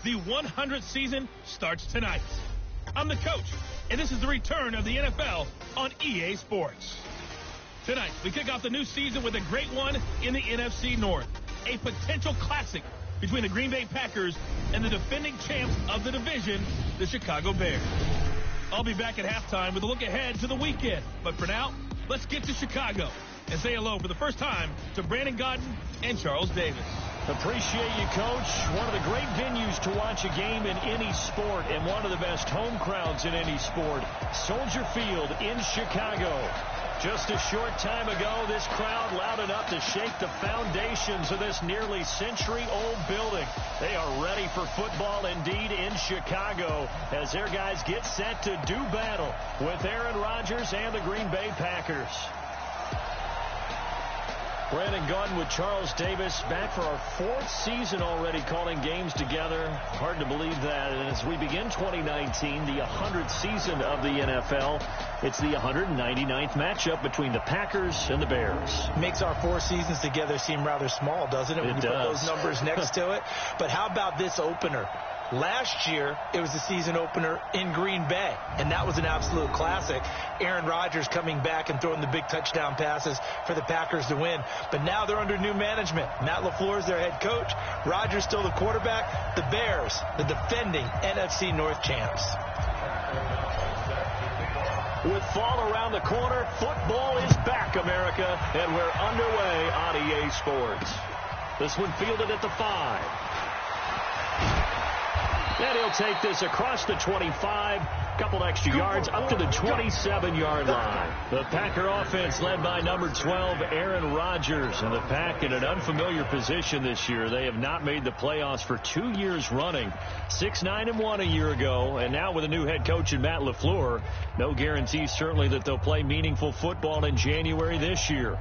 The 100th season starts tonight. I'm the coach, and this is the return of the NFL on EA Sports. Tonight, we kick off the new season with a great one in the NFC North. A potential classic between the Green Bay Packers and the defending champs of the division, the Chicago Bears. I'll be back at halftime with a look ahead to the weekend. But for now, let's get to Chicago and say hello for the first time to Brandon Gaudin and Charles Davis. Appreciate you, Coach. One of the great venues to watch a game in any sport and one of the best home crowds in any sport. Soldier Field in Chicago. Just a short time ago, this crowd loud enough to shake the foundations of this nearly century-old building. They are ready for football indeed in Chicago as their guys get set to do battle with Aaron Rodgers and the Green Bay Packers. Brandon Gaudin with Charles Davis, back for our fourth season already calling games together. Hard to believe that. And as we begin 2019, the 100th season of the NFL, it's the 199th matchup between the Packers and the Bears. Makes our 4 seasons together seem rather small, doesn't it? When you put those numbers next to it. But how about this opener? Last year, it was the season opener in Green Bay, and that was an absolute classic. Aaron Rodgers coming back and throwing the big touchdown passes for the Packers to win. But now they're under new management. Matt LaFleur is their head coach. Rodgers still the quarterback. The Bears, the defending NFC North champs. With fall around the corner, football is back, America, and we're underway on EA Sports. This one fielded at the 5. And he'll take this across the 25, couple extra yards up to the 27-yard line. The Packer offense led by number 12, Aaron Rodgers. And the Pack in an unfamiliar position this year. They have not made the playoffs for 2 years running. 6-9-1 a year ago. And now with a new head coach in Matt LaFleur, no guarantee certainly that they'll play meaningful football in January this year.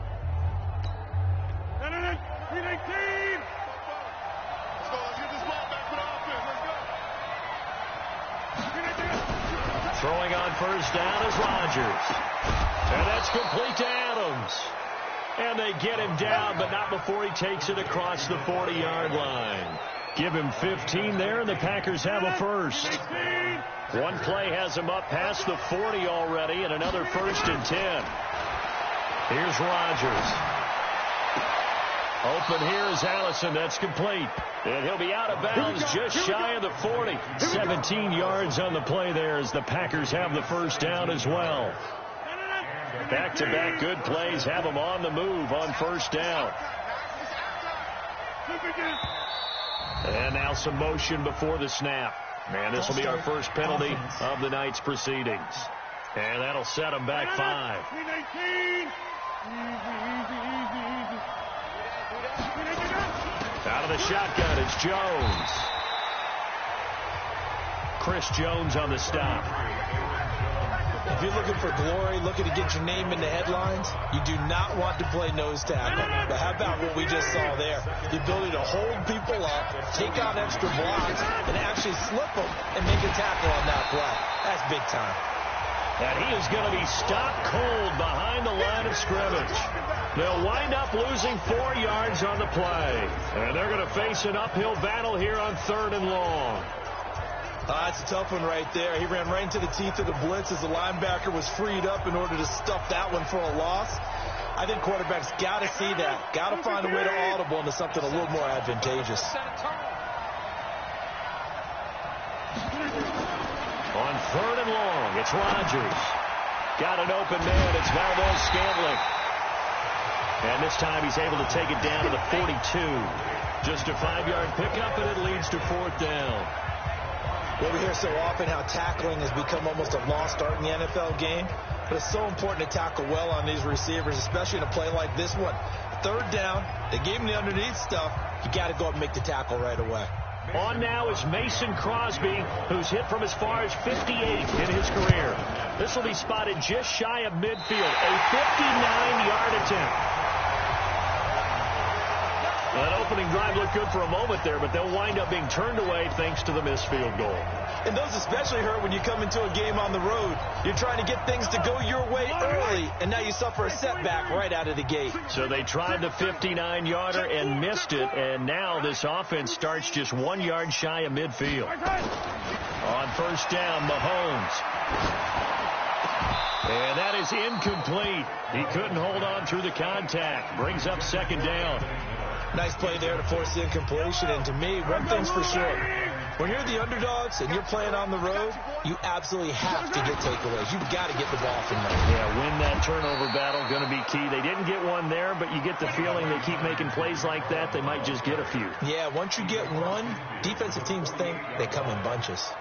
Throwing on first down is Rodgers. And that's complete to Adams. And they get him down, but not before he takes it across the 40-yard line. Give him 15 there, and the Packers have a first. One play has him up past the 40 already, and another 1st and 10. Here's Rodgers. Open here is Allison. That's complete. And he'll be out of bounds just shy of the 40. 17 yards on the play there as the Packers have the first down as well. Back-to-back good plays have them on the move on first down. And now some motion before the snap. And this will be our first penalty of the night's proceedings. And that'll set them back 5. Out of the shotgun, it's Jones. Chris Jones on the stop. If you're looking for glory, looking to get your name in the headlines, you do not want to play nose tackle. But how about what we just saw there? The ability to hold people up, take on extra blocks, and actually slip them and make a tackle on that play. That's big time. And he is going to be stopped cold behind the line of scrimmage. They'll wind up losing 4 yards on the play. And they're going to face an uphill battle here on 3rd and long. That's a tough one right there. He ran right into the teeth of the blitz as the linebacker was freed up in order to stuff that one for a loss. I think quarterbacks got to see that. Got to find a way to audible into something a little more advantageous. On 3rd and long, it's Rodgers. Got an open man. It's Valdes-Scantling. And this time he's able to take it down to the 42. Just a 5-yard pickup, and it leads to 4th down. Well, we hear so often how tackling has become almost a lost art in the NFL game. But it's so important to tackle well on these receivers, especially in a play like this one. 3rd down, they gave him the underneath stuff. You got to go up and make the tackle right away. On now is Mason Crosby, who's hit from as far as 58 in his career. This will be spotted just shy of midfield. A 59-yard attempt. That opening drive looked good for a moment there, but they'll wind up being turned away thanks to the missed field goal. And those especially hurt when you come into a game on the road. You're trying to get things to go your way early, and now you suffer a setback right out of the gate. So they tried the 59-yarder and missed it, and now this offense starts just 1 yard shy of midfield. On first down, Mahomes. And that is incomplete. He couldn't hold on through the contact. Brings up second down. Nice play there to force the incompletion. And to me, one thing's for sure. When you're the underdogs and you're playing on the road, you absolutely have to get takeaways. You've got to get the ball from them. Yeah, win that turnover battle, going to be key. They didn't get one there, but you get the feeling they keep making plays like that, they might just get a few. Yeah, once you get one, defensive teams think they come in bunches.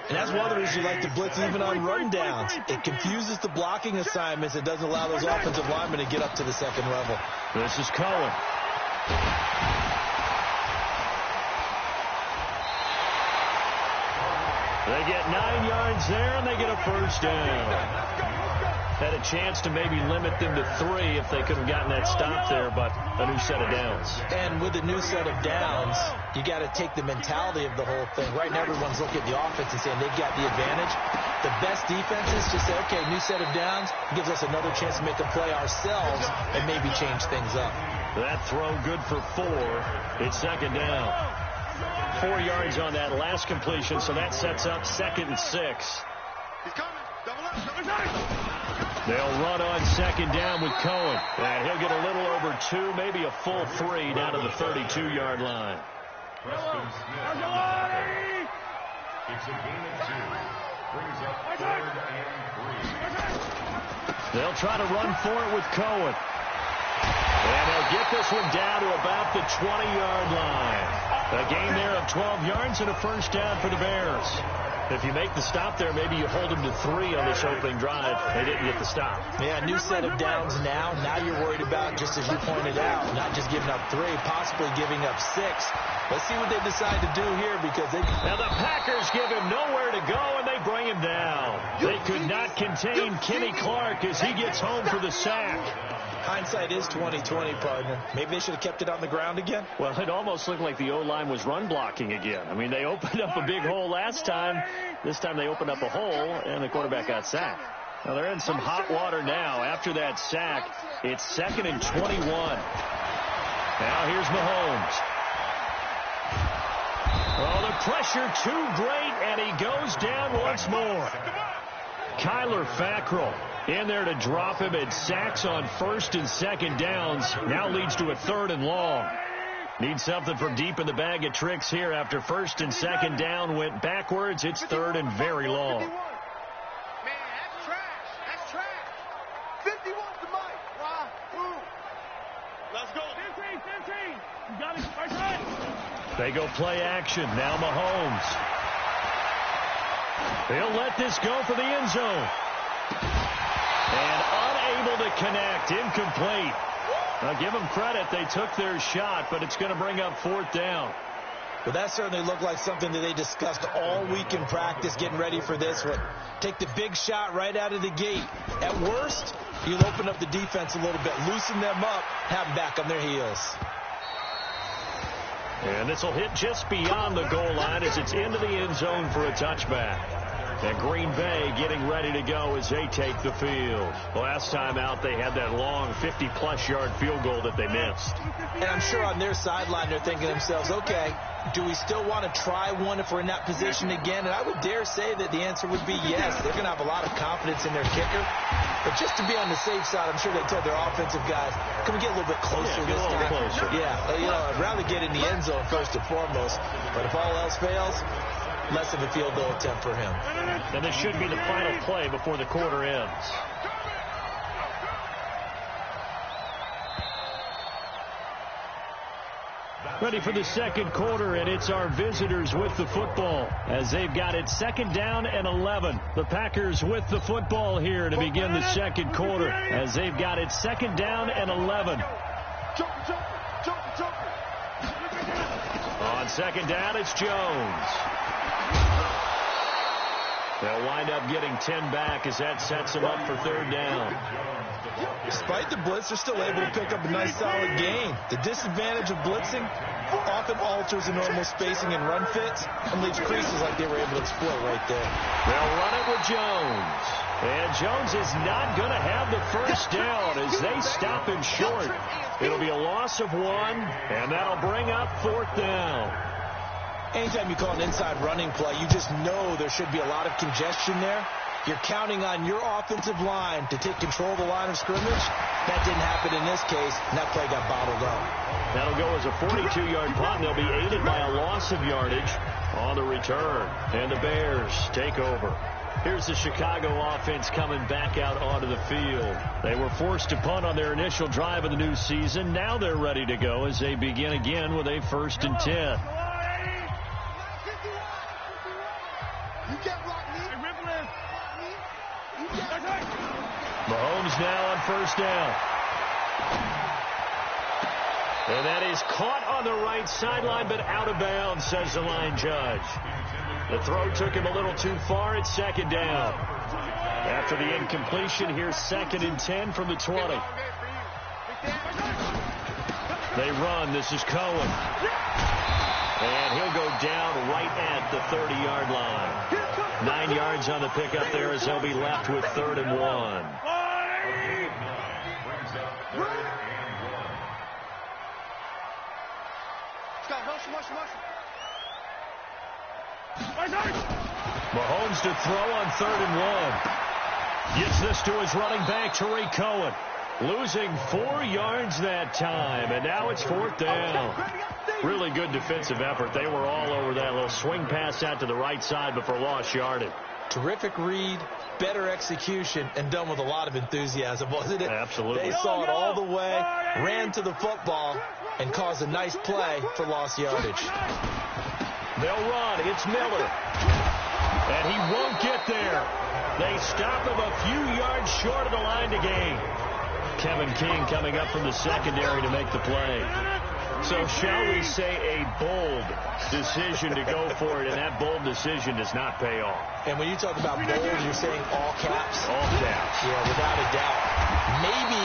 And that's one of the reasons you like to blitz even on run downs. It confuses the blocking assignments. It doesn't allow those offensive linemen to get up to the second level. This is Cohen. They get 9 yards there, and they get a first down. Had a chance to maybe limit them to 3 if they could have gotten that stop there, but a new set of downs. And with a new set of downs, you got to take the mentality of the whole thing. Right now, everyone's looking at the offense and saying they've got the advantage. The best defenses just say, okay, new set of downs gives us another chance to make a play ourselves and maybe change things up. That throw good for 4. It's second down. 4 yards on that last completion, so that sets up 2nd and 6. He's coming. Double up. They'll run on second down with Cohen. And he'll get a little over 2, maybe a full 3 down to the 32-yard line. It's a gain of 2. Brings up 3rd and 3. They'll try to run for it with Cohen. And they'll get this one down to about the 20-yard line. A gain there of 12 yards and a first down for the Bears. If you make the stop there, maybe you hold them to 3 on this opening drive. They didn't get the stop. Yeah, new set of downs now. Now you're worried about, just as you pointed out, not just giving up 3, possibly giving up 6. Let's see what they decide to do here because they... Now the Packers give him nowhere to go, and they bring him down. They could not contain Kenny Clark as he gets home for the sack. Hindsight is 20/20, partner. Maybe they should have kept it on the ground again. Well, it almost looked like the O-line was run blocking again. I mean, they opened up a big hole last time. This time they opened up a hole, and the quarterback got sacked. Now they're in some hot water now. After that sack, it's 2nd and 21. Now here's Mahomes. Oh, the pressure too great, and he goes down once more. Kyler Fackrell in there to drop him, and sacks on 1st and 2nd downs. Now leads to a 3rd and long. Need something from deep in the bag of tricks here after 1st and 2nd down went backwards. It's 3rd and very long. Man, that's trash. That's trash. 51's the mic. Why? Who? Let's go. 15. You got it. Right side. They go play action. Now Mahomes. He'll let this go for the end zone. And unable to connect. Incomplete. Now give them credit. They took their shot, but it's going to bring up 4th down. Well, that certainly looked like something that they discussed all week in practice, getting ready for this one. Take the big shot right out of the gate. At worst, you'll open up the defense a little bit, loosen them up, have them back on their heels. And this will hit just beyond the goal line as it's into the end zone for a touchback. And Green Bay getting ready to go as they take the field. Last time out, they had that long 50-plus yard field goal that they missed. And I'm sure on their sideline, they're thinking to themselves, okay, do we still want to try one if we're in that position again? And I would dare say that the answer would be yes. They're going to have a lot of confidence in their kicker. But just to be on the safe side, I'm sure they told their offensive guys, can we get a little bit closer this time? Closer. Yeah, I'd rather get in the end zone first and foremost. But if all else fails, less of a field goal attempt for him. And this should be the final play before the quarter ends. Ready for the second quarter, and it's our visitors with the football as they've got it 2nd down and 11. The Packers with the football here to begin the second quarter as they've got it 2nd down and 11. On 2nd down, it's Jones. They'll wind up getting 10 back as that sets them up for 3rd down. Despite the blitz, they're still able to pick up a nice solid gain. The disadvantage of blitzing often alters the normal spacing and run fits and leaves creases like they were able to exploit right there. They'll run it with Jones. And Jones is not going to have the first down as they stop him short. It'll be a loss of 1, and that'll bring up 4th down. Anytime you call an inside running play, you just know there should be a lot of congestion there. You're counting on your offensive line to take control of the line of scrimmage. That didn't happen in this case, and that play got bottled up. That'll go as a 42-yard punt. They'll be aided by a loss of yardage on the return. And the Bears take over. Here's the Chicago offense coming back out onto the field. They were forced to punt on their initial drive of the new season. Now they're ready to go as they begin again with a 1st and 10. Mahomes now on 1st down. And that is caught on the right sideline, but out of bounds, says the line judge. The throw took him a little too far. It's 2nd down. After the incompletion, here's 2nd and 10 from the 20. They run. This is Cohen. And he'll go down right at the 30-yard line. 9 yards on the pickup there as they'll be left with 3rd and 1. Mahomes to throw on 3rd and 1. Gets this to his running back, Tariq Cohen. Losing 4 yards that time, and now it's 4th down. Really good defensive effort. They were all over that little swing pass out to the right side before lost yardage. Terrific read, better execution, and done with a lot of enthusiasm, wasn't it? Absolutely. They saw it all the way, ran to the football, and caused a nice play for lost yardage. They'll run. It's Miller. And he won't get there. They stop him a few yards short of the line to gain. Kevin King coming up from the secondary to make the play. So shall we say a bold decision to go for it, and that bold decision does not pay off. And when you talk about bold, you're saying all caps? All caps. Yeah, without a doubt. Maybe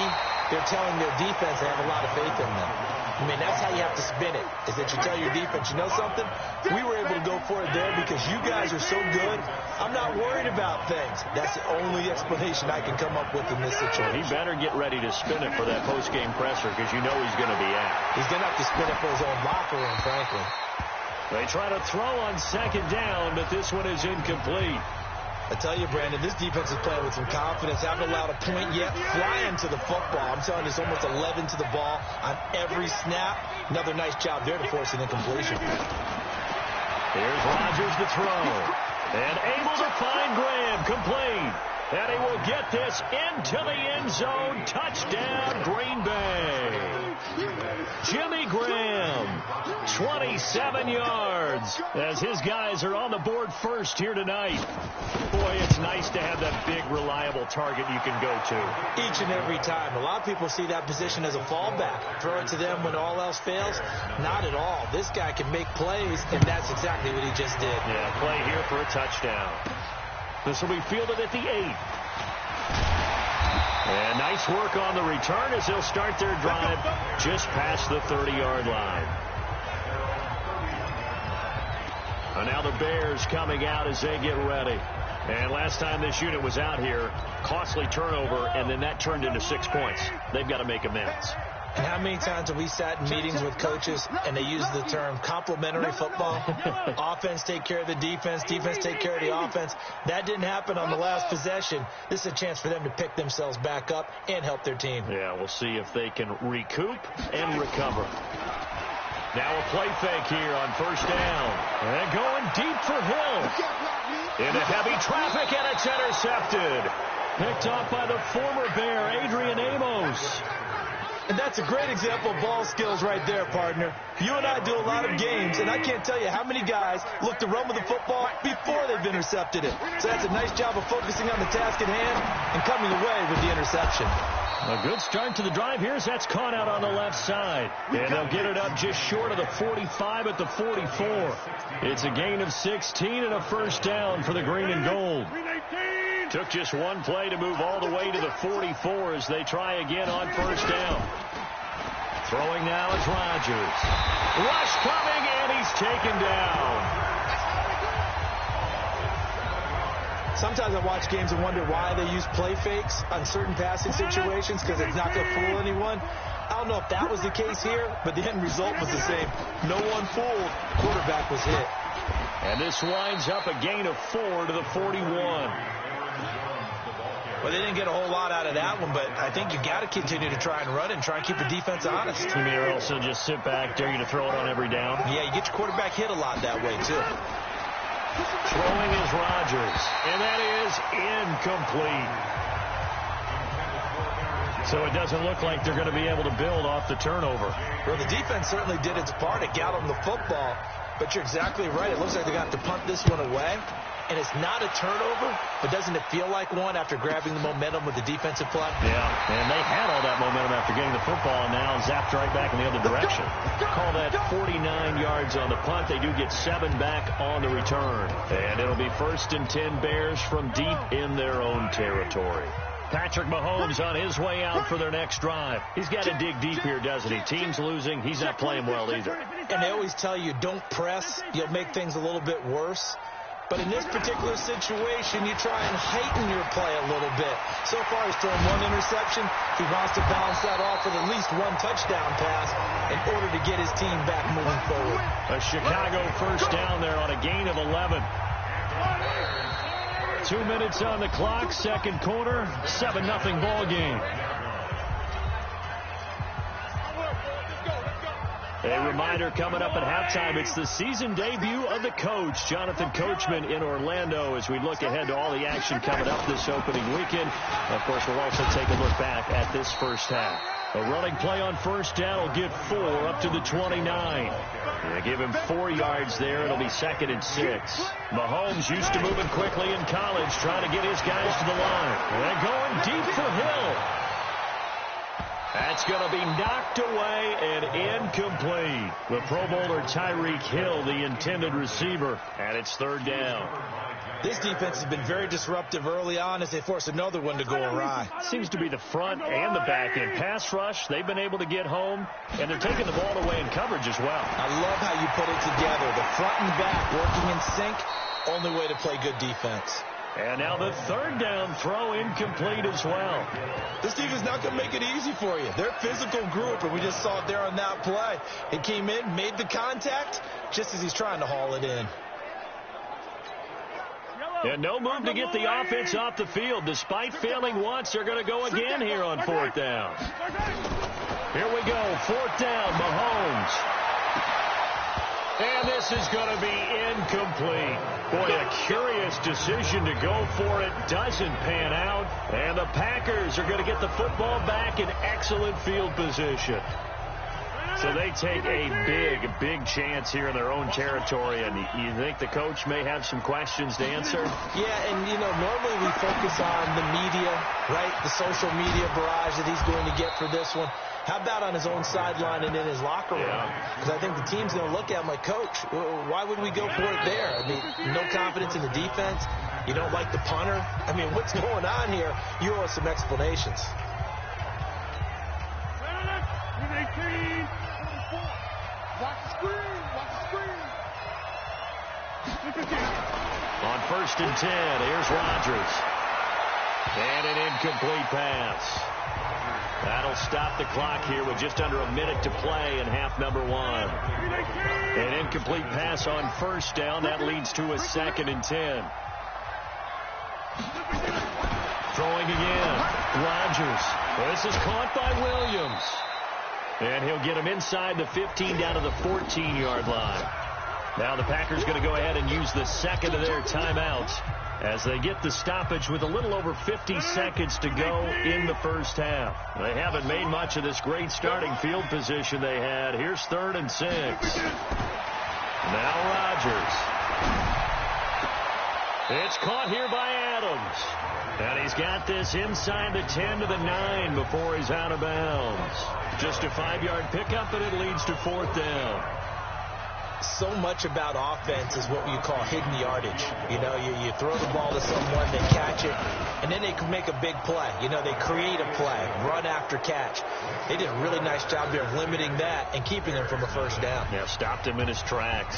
they're telling their defense they have a lot of faith in them. I mean, that's how you have to spin it, is that you tell your defense, you know something? We were able to go for it there because you guys are so good. I'm not worried about things. That's the only explanation I can come up with in this situation. He better get ready to spin it for that post-game presser because you know he's going to be out. He's going to have to spin it for his own locker room, frankly. They try to throw on 2nd down, but this one is incomplete. I tell you, Brandon, this defense is playing with some confidence. Haven't allowed a point yet. Flying to the football. I'm telling you, it's almost 11 to the ball on every snap. Another nice job there to force an incompletion. Here's Rodgers to throw. And able to find Graham. Complete. And he will get this into the end zone. Touchdown, Green Bay. Jimmy Graham, 27 yards, as his guys are on the board first here tonight. Boy, it's nice to have that big, reliable target you can go to. Each and every time. A lot of people see that position as a fallback. Throw it to them when all else fails. Not at all. This guy can make plays, and that's exactly what he just did. Yeah, play here for a touchdown. This will be fielded at the 8. And nice work on the return as they'll start their drive just past the 30-yard line. And now the Bears coming out as they get ready. And last time this unit was out here, costly turnover, and then that turned into 6 points. They've got to make amends. And how many times have we sat in meetings with coaches and they use the term complementary football? Offense take care of the defense, defense take care of the offense. That didn't happen on the last possession. This is a chance for them to pick themselves back up and help their team. Yeah, we'll see if they can recoup and recover. Now a play fake here on 1st down. And going deep for Hill. Into heavy traffic, and it's intercepted. Picked off by the former Bear, Adrian Amos. And that's a great example of ball skills right there, partner. You and I do a lot of games, and I can't tell you how many guys look to run with the football before they've intercepted it. So that's a nice job of focusing on the task at hand and coming away with the interception. A good start to the drive here as that's caught out on the left side. And they'll get it up just short of the 45 at the 44. It's a gain of 16 and a 1st down for the green and gold. Took just one play to move all the way to the 44 as they try again on first down. Throwing now is Rodgers. Rush coming, and he's taken down. Sometimes I watch games and wonder why they use play fakes on certain passing situations, because it's not going to fool anyone. I don't know if that was the case here, but the end result was the same. No one fooled. Quarterback was hit. And this winds up a gain of 4 to the 41. Well, they didn't get a whole lot out of that one, but I think you got to continue to try and run and try and keep the defense honest. You mean also just sit back, dare you to throw it on every down? Yeah, you get your quarterback hit a lot that way, too. Throwing is Rodgers, and that is incomplete. So it doesn't look like they're going to be able to build off the turnover. Well, the defense certainly did its part. It got them the football, but you're exactly right. It looks like they're going to have to punt this one away. And it's not a turnover, but doesn't it feel like one after grabbing the momentum with the defensive play? Yeah, and they had all that momentum after getting the football, and now zapped right back in the other direction. Call that 49 yards on the punt. They do get 7 back on the return. And it'll be 1st and 10 Bears from deep in their own territory. Patrick Mahomes on his way out for their next drive. He's got to dig deep here, doesn't he? Team's losing. He's not playing well either. And they always tell you, don't press. You'll make things a little bit worse. But in this particular situation, you try and heighten your play a little bit. So far, he's thrown 1 interception. He wants to balance that off with at least 1 touchdown pass in order to get his team back moving forward. A Chicago first down there on a gain of 11. 2 minutes on the clock, second quarter, 7-0 ball game. A reminder coming up at halftime, it's the season debut of the coach, Jonathan Coachman, in Orlando, as we look ahead to all the action coming up this opening weekend. Of course, we'll also take a look back at this first half. A running play on first down will get 4 up to the 29. They give him 4 yards there. It'll be 2nd and 6. Mahomes used to moving quickly in college, trying to get his guys to the line. They're going deep for Hill. That's going to be knocked away and incomplete. The Pro Bowler Tyreek Hill, the intended receiver, and it's 3rd down. This defense has been very disruptive early on as they force another one to go awry. Seems to be the front and the back end. Pass rush, they've been able to get home, and they're taking the ball away in coverage as well. I love how you put it together. The front and back working in sync, only way to play good defense. And now the 3rd down throw incomplete as well. This team is not going to make it easy for you. They're a physical group, and we just saw it there on that play. It came in, made the contact, just as he's trying to haul it in. And no move to get the offense off the field. Despite failing once, they're going to go again here on 4th down. Here we go, 4th down, Mahomes. And this is going to be incomplete. Boy, a curious decision to go for it. Doesn't pan out. And the Packers are going to get the football back in excellent field position. So they take a big chance here in their own territory. And you think the coach may have some questions to answer? Yeah, and, you know, normally we focus on the media, right? The social media barrage that he's going to get for this one. How about on his own sideline and in his locker room? Because I think the team's going to look at him like, Coach, why would we go for it there? I mean, no confidence in the defense. You don't like the punter. I mean, what's going on here? You owe us some explanations. On 1st and 10, here's Rodgers. And an incomplete pass. That'll stop the clock here with just under a minute to play in half number 1. An incomplete pass on 1st down. That leads to a 2nd and 10. Throwing again. Rodgers. This is caught by Williams. And he'll get him inside the 15 down to the 14-yard line. Now the Packers going to go ahead and use the 2nd of their timeouts as they get the stoppage with a little over 50 seconds to go in the first half. They haven't made much of this great starting field position they had. Here's 3rd and 6. Now Rodgers. It's caught here by Adams. And he's got this inside the 10 to the 9 before he's out of bounds. Just a 5-yard pickup, and it leads to 4th down. so much about offense is what you call hidden yardage. You know, you throw the ball to someone, they catch it, and then they can make a big play. You know, they create a play, run after catch. They did a really nice job here of limiting that and keeping him from a first down. Yeah, stopped him in his tracks.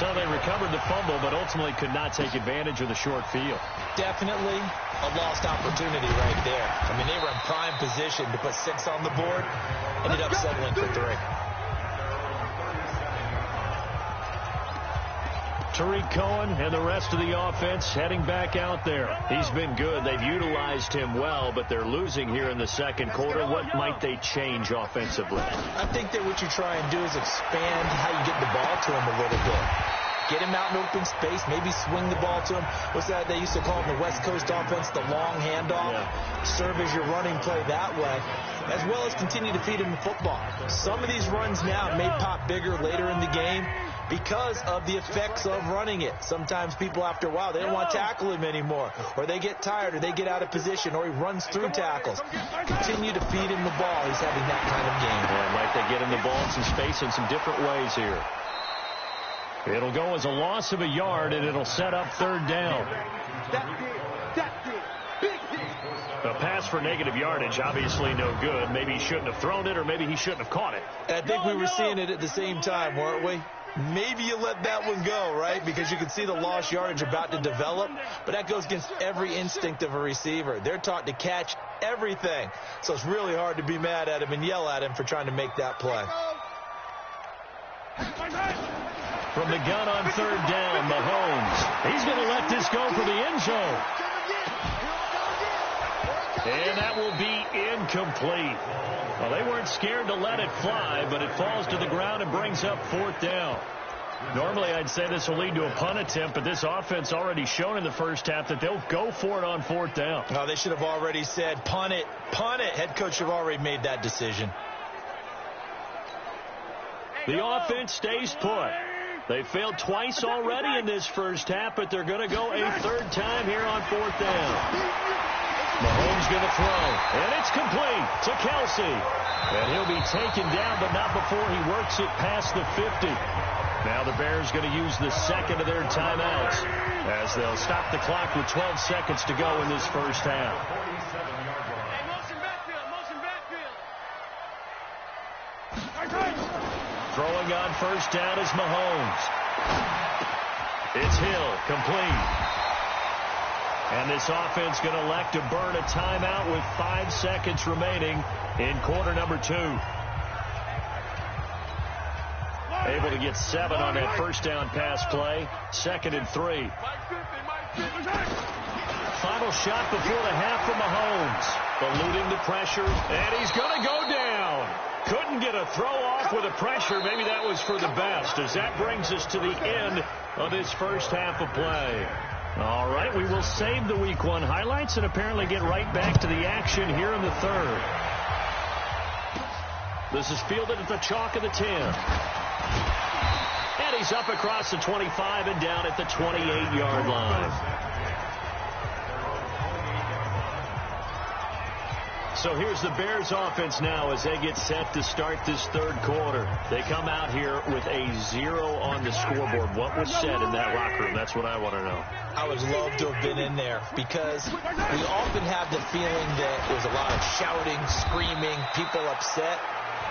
So they recovered the fumble, but ultimately could not take advantage of the short field. Definitely a lost opportunity right there. I mean, they were in prime position to put 6 on the board. Ended up settling for 3. Tariq Cohen and the rest of the offense heading back out there. He's been good. They've utilized him well, but they're losing here in the second quarter. What might they change offensively? I think that what you try and do is expand how you get the ball to him a little bit. Get him out in open space, maybe swing the ball to him. What's that they used to call in the West Coast offense, the long handoff? Yeah. Serve as your running play that way, as well as continue to feed him the football. Some of these runs now may pop bigger later in the game because of the effects of running it. Sometimes people, after a while, they don't want to tackle him anymore, or they get tired, or they get out of position, or he runs through tackles. Continue to feed him the ball. He's having that kind of game. Yeah, might they get him the ball in some space in some different ways here. It'll go as a loss of a yard, and it'll set up third down. A pass for negative yardage, obviously no good. Maybe he shouldn't have thrown it, or maybe he shouldn't have caught it. I think we were seeing it at the same time, weren't we? Maybe you let that one go, right? Because you can see the lost yardage about to develop, but that goes against every instinct of a receiver. They're taught to catch everything, so it's really hard to be mad at him and yell at him for trying to make that play. From the gun on third down, Mahomes. He's going to let this go for the end zone. And that will be incomplete. Well, they weren't scared to let it fly, but it falls to the ground and brings up fourth down. Normally, I'd say this will lead to a punt attempt, but this offense already shown in the first half that they'll go for it on fourth down. No, they should have already said, punt it, punt it. Head coach should have already made that decision. The offense stays put. They failed twice already in this first half, but they're going to go a third time here on fourth down. Mahomes going to throw, and it's complete to Kelsey. And he'll be taken down, but not before he works it past the 50. Now the Bears going to use the second of their timeouts as they'll stop the clock with 12 seconds to go in this first half. Throwing on first down is Mahomes. It's Hill, complete. And this offense going to elect to burn a timeout with 5 seconds remaining in quarter number 2. Able to get 7 on that first down pass play. 2nd and 3. Final shot before the half for Mahomes. Eluding the pressure, and he's going to go down. Couldn't get a throw off with the pressure. Maybe that was for the best, as that brings us to the end of this first half of play. All right, we will save the Week 1 highlights and apparently get right back to the action here in the third. This is fielded at the chalk of the 10. And he's up across the 25 and down at the 28-yard line. So here's the Bears offense now as they get set to start this third quarter. They come out here with a 0 on the scoreboard. What was said in that locker room? That's what I want to know. I would love to have been in there because we often have the feeling that there's a lot of shouting, screaming, people upset.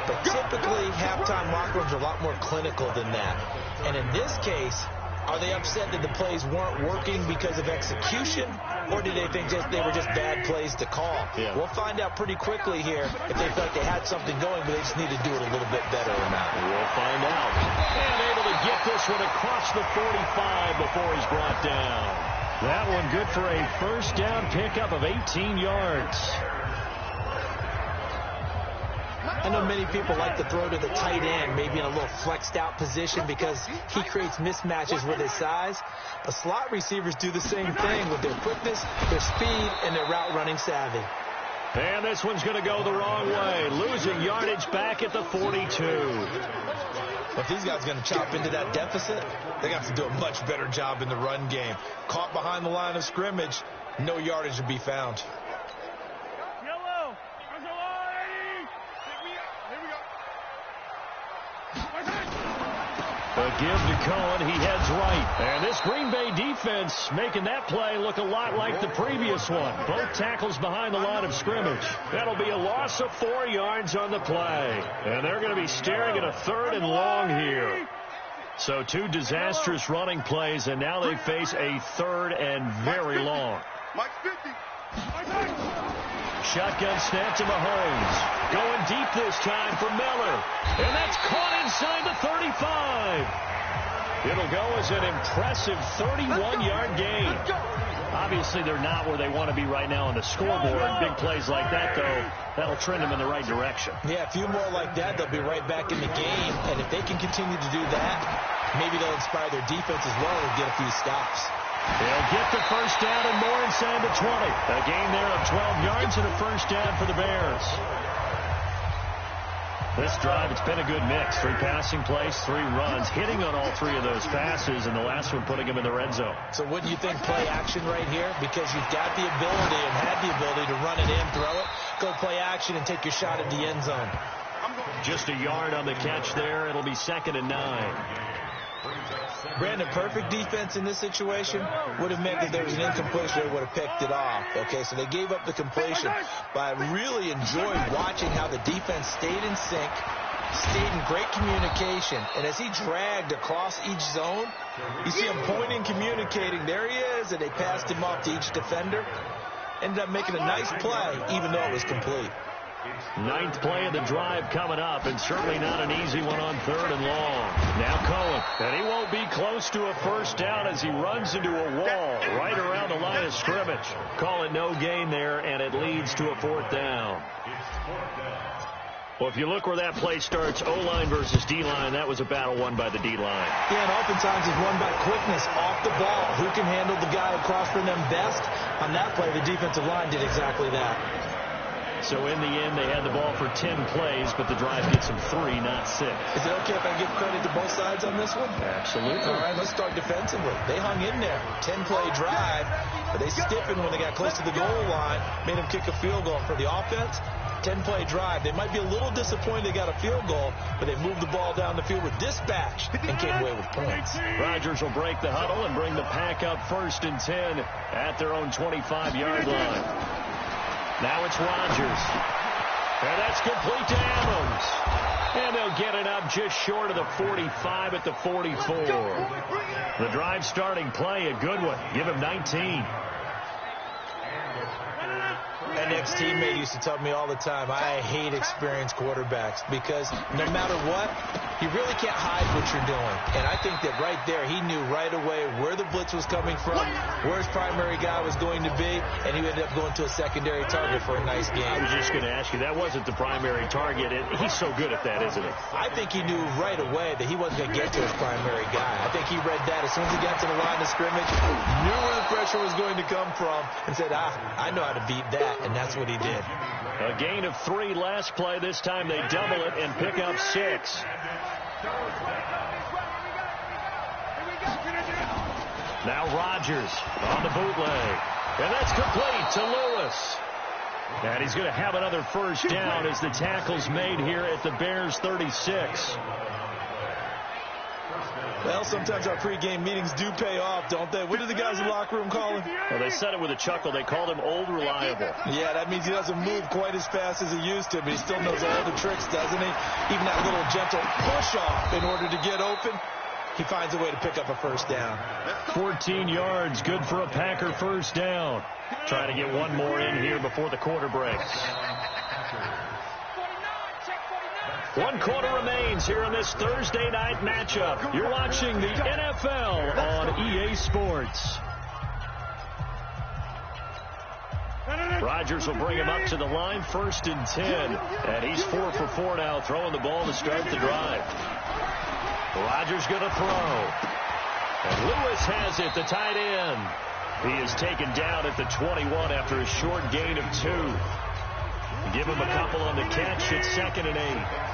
But typically, halftime locker rooms are a lot more clinical than that. And in this case, are they upset that the plays weren't working because of execution, or do they think they were just bad plays to call? Yeah. We'll find out pretty quickly here if they feel like they had something going, but they just need to do it a little bit better or not. We'll find out. And able to get this one across the 45 before he's brought down. That one good for a first down pickup of 18 yards. I know many people like to throw to the tight end, maybe in a little flexed out position because he creates mismatches with his size. But slot receivers do the same thing with their quickness, their speed, and their route running savvy. And this one's going to go the wrong way, losing yardage back at the 42. If these guys are going to chop into that deficit, they got to do a much better job in the run game. Caught behind the line of scrimmage, no yardage to be found. give to Cohen. He heads right. And this Green Bay defense making that play look a lot like the previous one. Both tackles behind the line of scrimmage. That'll be a loss of 4 yards on the play. And they're going to be staring at a 3rd and long here. So 2 disastrous running plays, and now they face a 3rd and very long. Shotgun snap to Mahomes. Going deep this time for Miller. And that's caught inside the 35. It'll go as an impressive 31-yard gain. Obviously, they're not where they want to be right now on the scoreboard. Big plays like that, though, that'll trend them in the right direction. Yeah, a few more like that, they'll be right back in the game. And if they can continue to do that, maybe they'll inspire their defense as well and get a few stops. They'll get the first down and more inside the 20. A gain there of 12 yards and a first down for the Bears. This drive, it's been a good mix. 3 passing plays, 3 runs, hitting on all 3 of those passes, and the last one putting them in the red zone. So wouldn't you think play action right here? Because you've got the ability and had the ability to run it in, throw it, go play action, and take your shot at the end zone. Just a yard on the catch there. It'll be 2nd and 9. Brandon, perfect defense in this situation would have meant that there was an incompletion. They would have picked it off. Okay, so they gave up the completion. But I really enjoyed watching how the defense stayed in sync, stayed in great communication. And as he dragged across each zone, you see him pointing, communicating. There he is, and they passed him off to each defender. Ended up making a nice play, even though it was complete. 9th play of the drive coming up, and certainly not an easy one on 3rd and long. Now Cohen, and he won't be close to a first down as he runs into a wall right around the line of scrimmage. Call it no gain there, and it leads to a 4th down. Well, if you look where that play starts, O-line versus D-line, that was a battle won by the D-line. Yeah, and oftentimes it's won by quickness off the ball. Who can handle the guy across from them best? On that play, the defensive line did exactly that. So in the end, they had the ball for 10 plays, but the drive gets them 3, not 6. Is it okay if I give credit to both sides on this one? Absolutely. All right, let's start defensively. They hung in there. 10-play drive, but they stiffened when they got close to the goal line, made them kick a field goal. For the offense, 10-play drive. They might be a little disappointed they got a field goal, but they moved the ball down the field with dispatch and came away with points. Rodgers will break the huddle and bring the pack up 1st and 10 at their own 25-yard line. Now it's Rodgers. And that's complete to Adams. And they'll get it up just short of the 45 at the 44. The drive starting play, a good one. Give him 19. An ex-teammate used to tell me all the time, I hate experienced quarterbacks because no matter what, you really can't hide what you're doing. And I think that right there, he knew right away where the blitz was coming from, where his primary guy was going to be, and he ended up going to a secondary target for a nice game. I was just going to ask you, that wasn't the primary target. He's so good at that, isn't he? I think he knew right away that he wasn't going to get to his primary guy. I think he read that as soon as he got to the line of scrimmage, knew where the pressure was going to come from, and said, I know how to beat that, and that's what he did. A gain of 3 last play. This time they double it and pick up 6. Now Rodgers on the bootleg. And that's complete to Lewis. And he's going to have another first down as the tackle's made here at the Bears 36. Well, sometimes our pregame meetings do pay off, don't they? What do the guys in the locker room call him? Well, they said it with a chuckle. They called him Old Reliable. Yeah, that means he doesn't move quite as fast as he used to, but he still knows all the tricks, doesn't he? Even that little gentle push-off in order to get open, he finds a way to pick up a first down. 14 yards, good for a Packer first down. Trying to get one more in here before the quarter breaks. 1 quarter remains here in this Thursday night matchup. You're watching the NFL on EA Sports. Rodgers will bring him up to the line, 1st and 10. And he's 4 for 4 now, throwing the ball to start the drive. Rodgers going to throw. And Lewis has it, the tight end. He is taken down at the 21 after a short gain of 2. Give him a couple on the catch. It's 2nd and 8.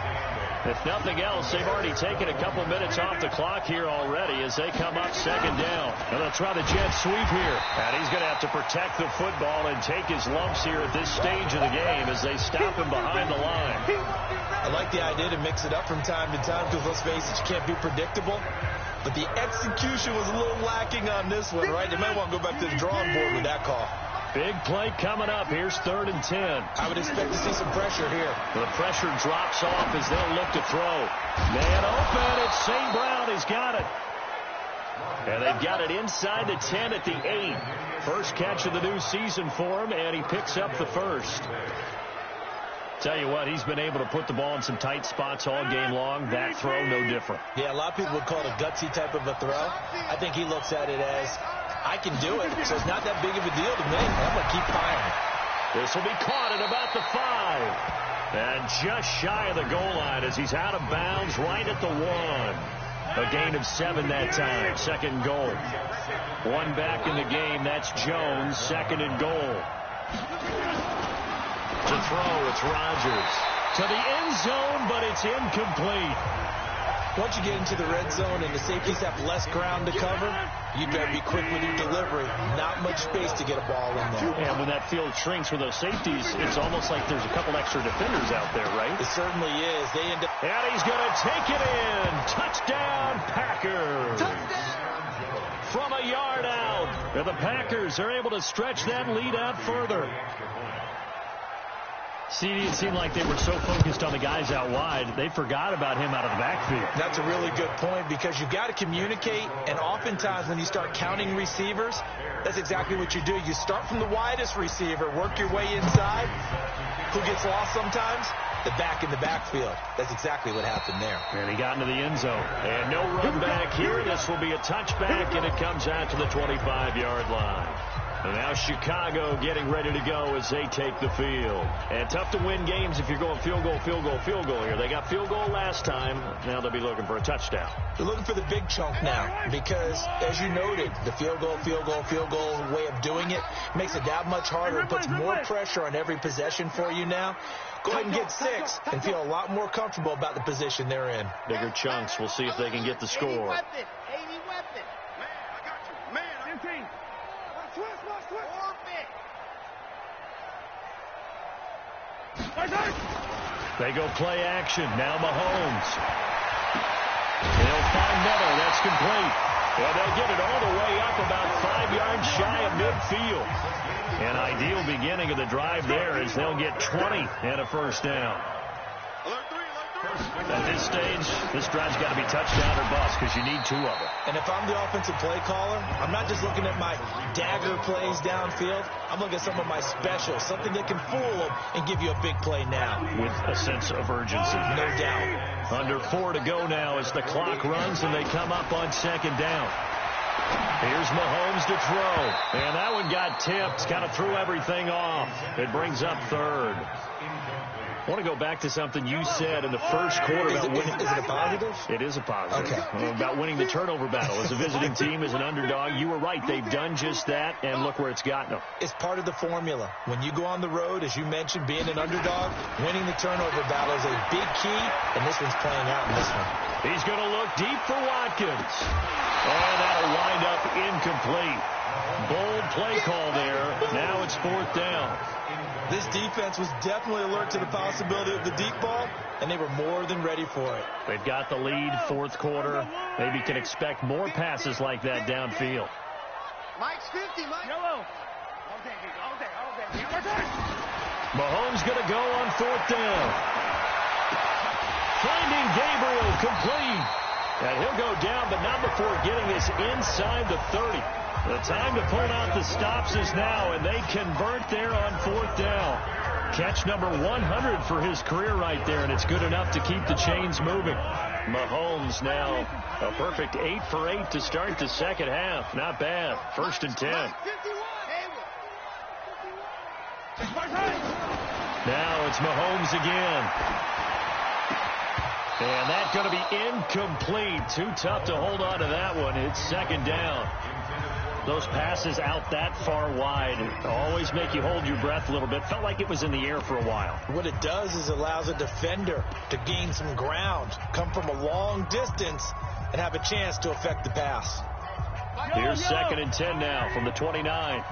If nothing else, they've already taken a couple minutes off the clock here already as they come up 2nd down. And they'll try the jet sweep here. And he's going to have to protect the football and take his lumps here at this stage of the game as they stop him behind the line. I like the idea to mix it up from time to time because, let's face it, you can't be predictable. But the execution was a little lacking on this one, right? They might want to go back to the drawing board with that call. Big play coming up. Here's 3rd and 10. I would expect to see some pressure here. The pressure drops off as they'll look to throw. Man open. It's St. Brown. He's got it. And they've got it inside the 10 at the 8. First catch of the new season for him, and he picks up the first. Tell you what, he's been able to put the ball in some tight spots all game long. That throw, no different. Yeah, a lot of people would call it a gutsy type of a throw. I think he looks at it as, I can do it, so it's not that big of a deal to me. I'm going to keep firing. This will be caught at about the 5. And just shy of the goal line as he's out of bounds right at the 1. A gain of 7 that time. 2nd goal. 1 back in the game. That's Jones. 2nd and goal. To throw, it's Rodgers. To the end zone, but it's incomplete. Once you get into the red zone and the safeties have less ground to cover, you better be quick with your delivery. Not much space to get a ball in there. And when that field shrinks for those safeties, it's almost like there's a couple extra defenders out there, right? It certainly is. They end up... And he's going to take it in. Touchdown, Packers. From a yard out. And the Packers are able to stretch that lead out further. See, it seemed like they were so focused on the guys out wide, they forgot about him out of the backfield. That's a really good point because you've got to communicate, and oftentimes when you start counting receivers, that's exactly what you do. You start from the widest receiver, work your way inside. Who gets lost sometimes? The back in the backfield. That's exactly what happened there. And he got into the end zone. And no run back here. This will be a touchback, and it comes out to the 25-yard line. And now Chicago getting ready to go as they take the field. And tough to win games if you're going field goal, field goal, field goal here. They got field goal last time. Now they'll be looking for a touchdown. They're looking for the big chunk now because, as you noted, the field goal way of doing it makes it that much harder. It puts more pressure on every possession for you now. Go ahead and get 6 and feel a lot more comfortable about the position they're in. Bigger chunks. We'll see if they can get the score. 80 weapon. Man, I got you. Man, 15. They go play action. Now Mahomes. They'll find Miller. That's complete. Well, they'll get it all the way up about 5 yards shy of midfield. An ideal beginning of the drive there as they'll get 20 and a first down. At this stage, this drive's got to be touchdown or bust because you need 2 of them. And if I'm the offensive play caller, I'm not just looking at my dagger plays downfield. I'm looking at some of my specials, something that can fool them and give you a big play now. With a sense of urgency. No doubt. Under 4 to go now as the clock runs and they come up on 2nd down. Here's Mahomes to throw. And that one got tipped. Kind of threw everything off. It brings up 3rd. I want to go back to something you said in the first quarter about winning. Is it a positive? It is a positive. Okay. About winning the turnover battle. As a visiting team, as an underdog, you were right. They've done just that, and look where it's gotten them. It's part of the formula. When you go on the road, as you mentioned, being an underdog, winning the turnover battle is a big key, and this one's playing out in this one. He's going to look deep for Watkins. And that'll wind up incomplete. Bold play call there. Now it's 4th down. This defense was definitely alert to the possibility of the deep ball, and they were more than ready for it. They've got the lead, 4th quarter. Maybe can expect more passes like that downfield. Mike's 50, Mike. Yellow. All day. Mahomes going to go on 4th down. Finding Gabriel complete. And he'll go down, but not before getting this inside the 30. The time to pull out the stops is now, and they convert there on 4th down. Catch number 100 for his career right there, and it's good enough to keep the chains moving. Mahomes now a perfect 8 for 8 to start the second half. Not bad. 1st and 10. Now it's Mahomes again. And that's going to be incomplete. Too tough to hold on to that one. It's 2nd down. Those passes out that far wide always make you hold your breath a little bit. Felt like it was in the air for a while. What it does is allows a defender to gain some ground, come from a long distance, and have a chance to affect the pass. Here's 2nd and 10 now from the 29.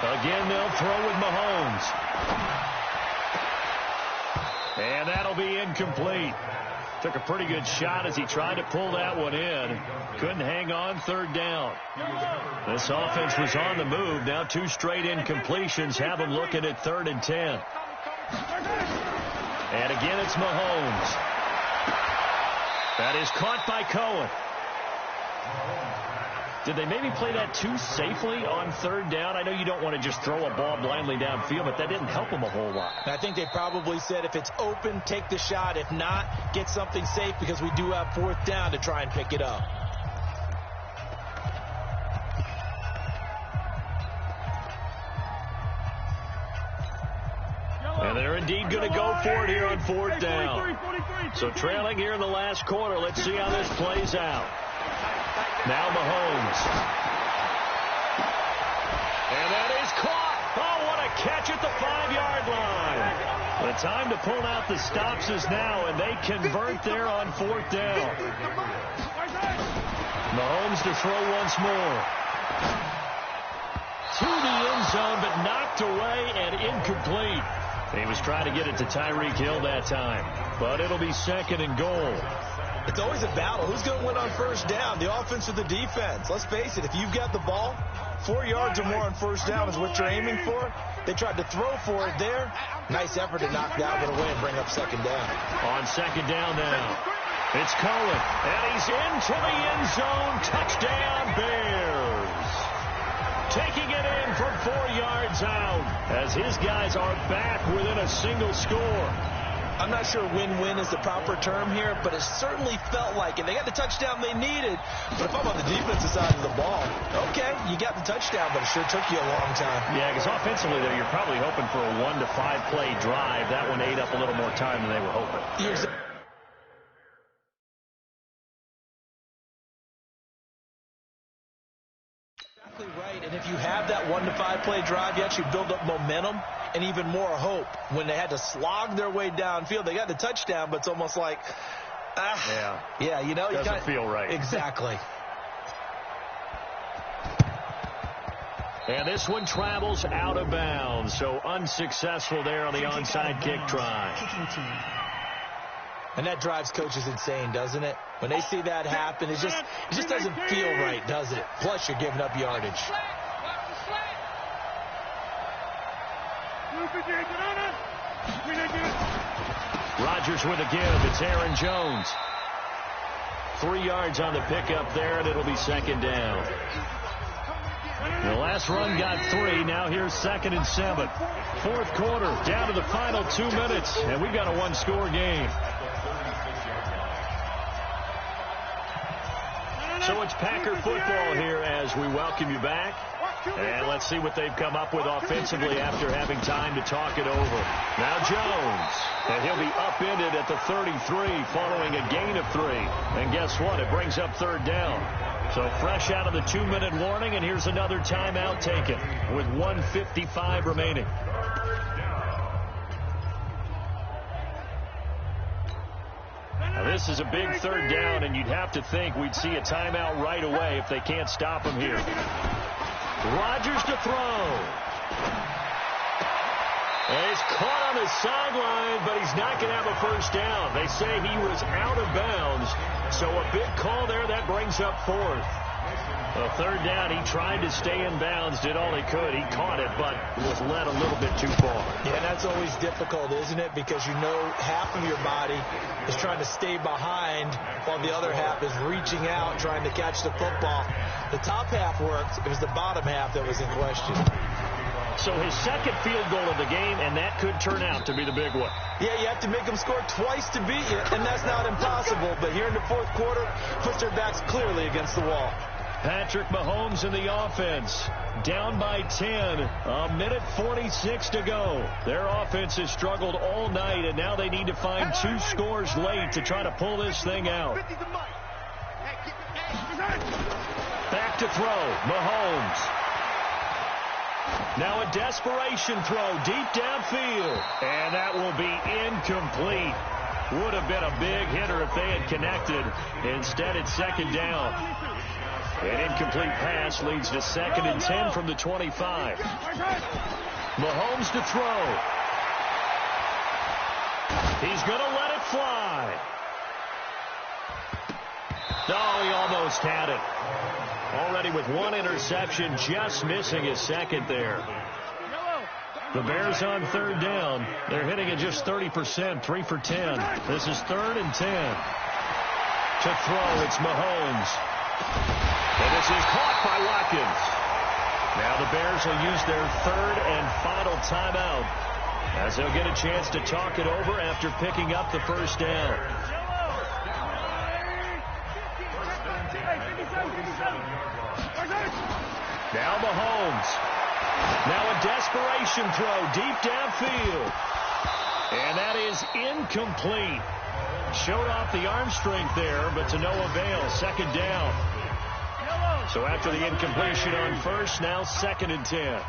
Again, they'll throw with Mahomes. And that'll be incomplete. Took a pretty good shot as he tried to pull that one in. Couldn't hang on, third down. This offense was on the move. Now 2 straight incompletions have them looking at 3rd and 10. And again, it's Mahomes. That is caught by Cohen. Did they maybe play that too safely on 3rd down? I know you don't want to just throw a ball blindly downfield, but that didn't help them a whole lot. I think they probably said if it's open, take the shot. If not, get something safe because we do have 4th down to try and pick it up. And they're indeed going to go for it here on 4th down. So trailing here in the last quarter. Let's see how this plays out. Now Mahomes. And that is caught. Oh, what a catch at the 5-yard line. The time to pull out the stops is now, and they convert there on 4th down. Mahomes to throw once more. To the end zone, but knocked away and incomplete. He was trying to get it to Tyreek Hill that time, but it'll be 2nd and goal. It's always a battle. Who's going to win on 1st down, the offense or the defense? Let's face it, if you've got the ball, 4 yards or more on 1st down is what you're aiming for. They tried to throw for it there. Nice effort to knock that one away and bring up 2nd down. On 2nd down now, it's Cohen, and he's into the end zone. Touchdown, Bears. Taking it in from 4 yards out as his guys are back within a single score. I'm not sure win-win is the proper term here, but it certainly felt like it. They got the touchdown they needed, but if I'm on the defensive side of the ball, okay, you got the touchdown, but it sure took you a long time. Yeah, because offensively, though, you're probably hoping for a 1 to 5 play drive. That one ate up a little more time than they were hoping. Right, and if you have that 1 to 5 play drive, you actually build up momentum and even more hope. When they had to slog their way downfield, they got the touchdown, but it's almost like, yeah, you know, doesn't feel right. Exactly. And this one travels out of bounds, so unsuccessful there on the onside kick try. And that drives coaches insane, doesn't it? When they see that happen, it just doesn't feel right, does it? Plus, you're giving up yardage. Rodgers with a give. It's Aaron Jones. 3 yards on the pickup there, and it'll be 2nd down. The last run got 3. Now here's 2nd and 7. 4th quarter, down to the final 2 minutes, and we've got a 1-score game. So it's Packer football here as we welcome you back. And let's see what they've come up with offensively after having time to talk it over. Now Jones. And he'll be upended at the 33 following a gain of 3. And guess what? It brings up 3rd down. So fresh out of the 2-minute warning, and here's another timeout taken with 1:55 remaining. Now this is a big 3rd down, and you'd have to think we'd see a timeout right away if they can't stop him here. Rodgers to throw. And he's caught on the sideline, but he's not going to have a 1st down. They say he was out of bounds, so a big call there. That brings up 4th. A 3rd down, he tried to stay in bounds, did all he could. He caught it, but was led a little bit too far. Yeah, that's always difficult, isn't it? Because you know half of your body is trying to stay behind while the other half is reaching out, trying to catch the football. The top half worked. It was the bottom half that was in question. So his 2nd field goal of the game, and that could turn out to be the big one. Yeah, you have to make them score twice to beat you, and that's not impossible. But here in the 4th quarter, puts their backs clearly against the wall. Patrick Mahomes in the offense, down by 10, 1:46 to go. Their offense has struggled all night, and now they need to find 2 scores late to try to pull this thing out. Back to throw, Mahomes. Now a desperation throw deep downfield, and that will be incomplete. Would have been a big hitter if they had connected. Instead, it's 2nd down. An incomplete pass leads to 2nd and 10 from the 25. Mahomes to throw. He's going to let it fly. Oh, he almost had it. Already with one interception, just missing his second there. The Bears on third down. They're hitting at just 30%, 3 for 10. This is 3rd and 10. To throw, it's Mahomes. And this is caught by Watkins. Now the Bears will use their 3rd and final timeout, as they'll get a chance to talk it over after picking up the first down. Now Mahomes. Now a desperation throw deep downfield. And that is incomplete. Showed off the arm strength there, but to no avail. 2nd down. So after the incompletion on first, now 2nd and 10.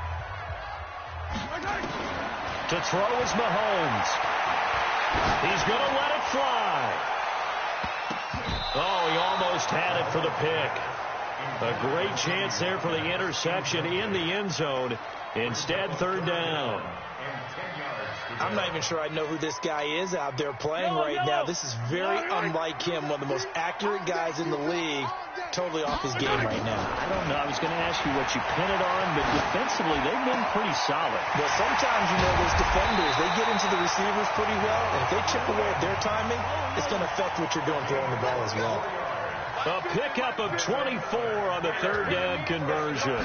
To throw is Mahomes. He's going to let it fly. Oh, he almost had it for the pick. A great chance there for the interception in the end zone. Instead, 3rd down. I'm not even sure I know who this guy is out there playing right now. This is very unlike him, one of the most accurate guys in the league. Totally off his game right now. I don't know. I was going to ask you what you pin it on, but defensively, they've been pretty solid. Well, sometimes, you know, those defenders, they get into the receivers pretty well, and if they chip away at their timing, it's going to affect what you're doing throwing the ball as well. A pickup of 24 on the 3rd down conversion.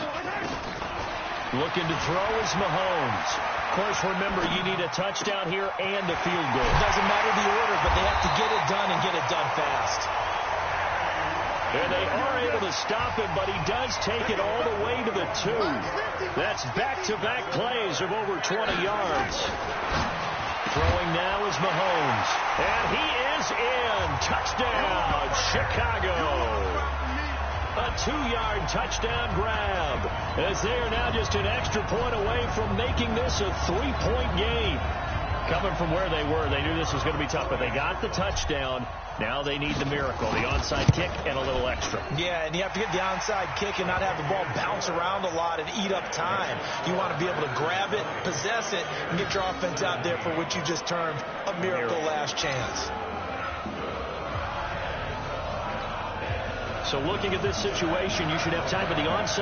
Looking to throw is Mahomes. Of course, remember, you need a touchdown here and a field goal. It doesn't matter the order, but they have to get it done and get it done fast. And they are able to stop him, but he does take it all the way to the 2. That's back-to-back plays of over 20 yards. Throwing now is Mahomes. And he is in. Touchdown, Chicago. A 2-yard touchdown grab, as they are now just an extra point away from making this a 3-point game. Coming from where they were, they knew this was going to be tough, but they got the touchdown. Now they need the miracle, the onside kick and a little extra. Yeah, and you have to get the onside kick and not have the ball bounce around a lot and eat up time. You want to be able to grab it, possess it, and get your offense out there for what you just termed a miracle last chance. So looking at this situation, you should have time for the onside